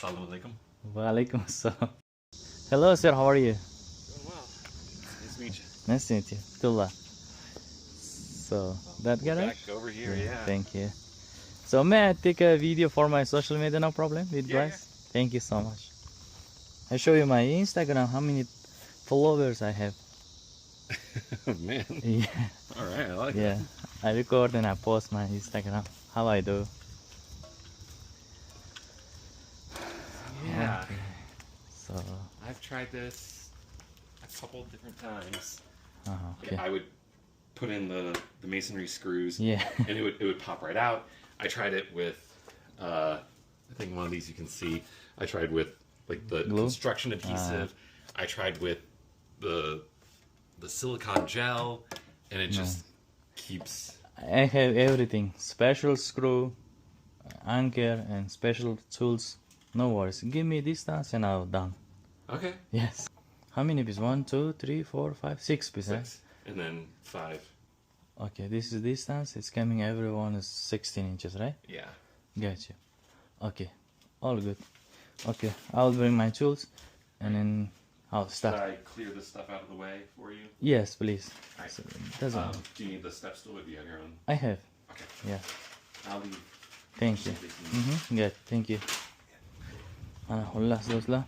Assalamu alaikum. Wa alaikum assalam. Hello, sir. How are you? Doing well. Nice to meet you. Nice to meet you. Abdullah. So, that We're garage? back over here, yeah. Thank you. So, may I take a video for my social media? No problem with Yeah, guys? Thank you so much. I show you my Instagram, how many followers I have. Man. Yeah. All right, I like Yeah. I record and I post my Instagram. How I do. that. Yeah. Okay. So, I've tried this a couple different times. okay. I would put in the masonry screws, Yeah. and it would pop right out. I tried it with, I think one of these you can see. I tried with like the Glue? construction adhesive. I tried with the silicone gel, and it just keeps. I have everything. Special screw, anchor, and special tools. No worries. Give me distance and I'll done. Okay. Yes. How many pieces? 1, 2, 3, 4, 5, 6 pieces. 6 and then 5. Okay, this is distance. It's coming. Everyone is 16 inches, right? Yeah. Gotcha. Okay, all good. Okay, I'll bring my tools and then I'll Should start. I clear this stuff out of the way for you? Yes, please. Alright. So, doesn't. Do you need the step stool with you on your own? I have. Okay. Yeah. I'll leave. Thank you. Good. Thank you. Ana xullas do'stlar.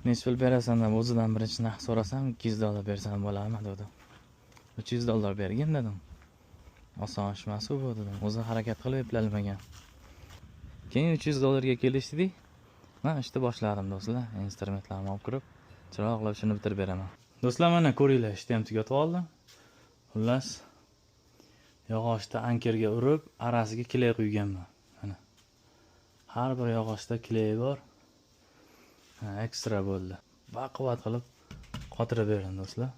Necha pul berasan deb o'zidan birinchi narx so'rasam, $200 bersam bo'ladimi dedi. $300 bergin dedim. Oson ish emas bu dedim. O'zi harakat qilib eplolmagan. Keyin $300 ga kelishdik. Men ishni boshladim do'stlar. Instrumentlarni olib kirib, chiroqlab shuni bitirib beraman. Do'stlar, mana ko'ringlar, ishni ham tugatib oldim. Xullas, yog'ochni ankerga urib, arasiga kley quyganman. Mana. Har bir yog'ochda kley bor. Ekstra bo'ldi. Baquvvat qilib qotirib berdim do'stlar.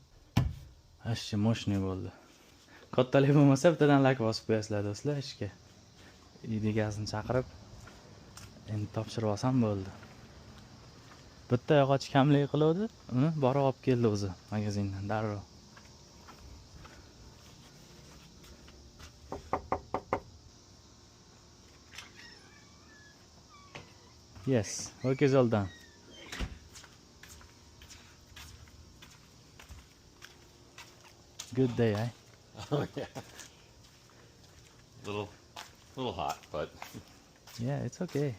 Ashchi moshniy bo'ldi. Kattalik bo'lmasa bittadan lak bosib qo'yasizlar do'stlar ishga. Egasini chaqirib endi topshirib olsam bo'ldi. Bitta yog'och kamlik qiluvdi, uni borib olib keldi o'zi magazindan darrov. Yes, work is all done. Good day, eh? Oh yeah. Little hot, but Yeah, it's okay.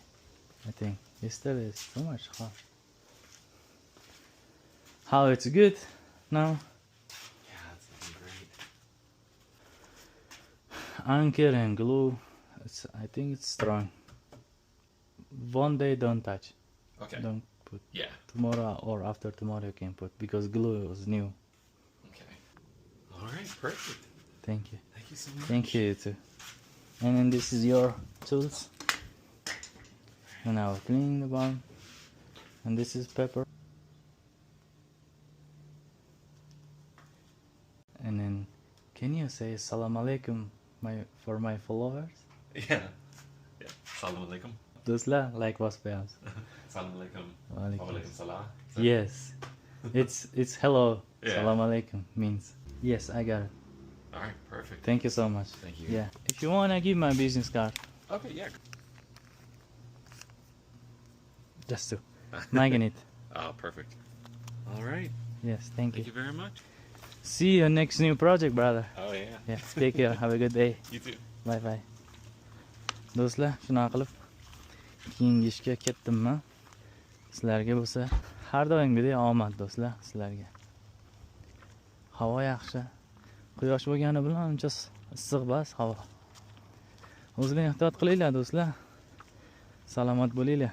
I think yesterday is too much hot. How it's good now? yeah, it's looking great. Anchor and glue. I think it's strong. One day don't touch. Okay. Don't put. Yeah. Tomorrow or after tomorrow you can put because glue was new. Okay. All right. Perfect. Thank you. Thank you so much. Thank you too. And then this is your tools. And now cleaning the bottom. And this is pepper. And then can you say salam alaikum for my followers? Yeah. Yeah. Assalamu alaikum. Do'stlar, like bosib qo'yamiz. Assalamu alaikum. Wa alaikum. Wa alaikum salam. Yes. It's hello. Yeah. Salam alaikum means. Yes, I got it. All right. Perfect. Thank you so much. Thank you. Yeah. If you want, I give my business card. Okay. Yeah. Just to magnet. Oh, perfect. All right. Yes, thank Thank you. you very much. See you next new project, brother. Oh yeah. Yeah, take care. Have a good day. You too. Bye bye. Do'stlar, shunaqa qilib keyingi ishga ketdimmi? Sizlarga bo'lsa, har doimgidek omad do'stlar sizlarga. Havo yaxshi. Quyosh bo'lgani bilan uncha issiq emas havo. O'zingizga ehtiyot qilinglar do'stlar. Salomat bo'linglar.